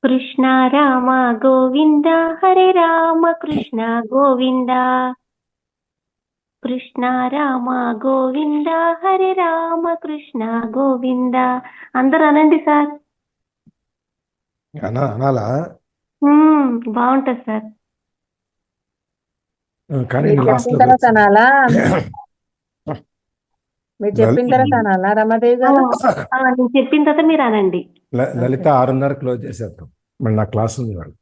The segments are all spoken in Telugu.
కృష్ణ రామ గోవింద హరే రామ కృష్ణ గోవింద కృష్ణ రామ గోవింద హరే రామ కృష్ణ గోవింద. అందరూ అనండి సార్. అనాలా? బాగుంటుంది సార్. కానీ మీరు చెప్పిన తర్వాత అనాలా? మీరు చెప్పిన తర్వాత అనాలా రమాదేవి గారు? నేను చెప్పిన తర్వాత మీరు అనండి. లలిత 6:30 క్లోజ్ చేసేద్దాం, మళ్ళీ నా క్లాస్ ఉంది వాళ్ళు.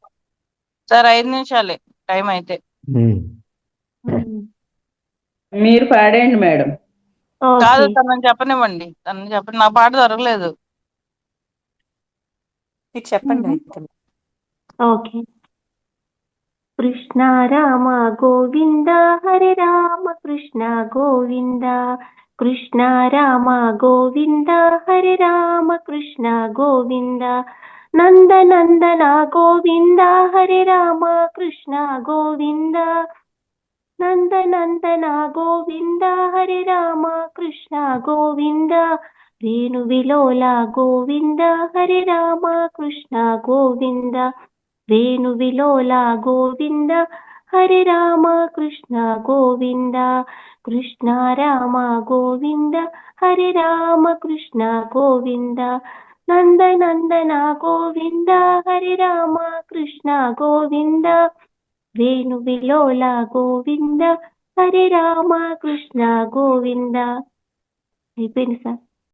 సార్ 5 నిమిషాలే టైం అయితే. మీరు పాడేయండి మేడం. కాదు, తనని చెప్పనివ్వండి. తనని చెప్పండి, నా పాట దొరకలేదు. మీరు చెప్పండి. ఓకే. కృష్ణ రామ గోవింద హరే రామ కృష్ణ గోవింద కృష్ణ రామ గోవింద హరే రామ కృష్ణ గోవింద నందనందన గోవింద హరే రామ కృష్ణ గోవింద నందనందన గోవింద హరే రామ కృష్ణ గోవింద వేణు విలోల గోవింద హరే రామ కృష్ణ గోవింద వేణు విలోల గోవింద హరే రామ కృష్ణ గోవింద కృష్ణ రామ గోవింద హరే రామ కృష్ణ గోవింద నందనందన గోవింద హరే రామ కృష్ణ గోవింద వేణు విలోల గోవింద హరే రామ కృష్ణ గోవింద. అయిపోయింది సార్.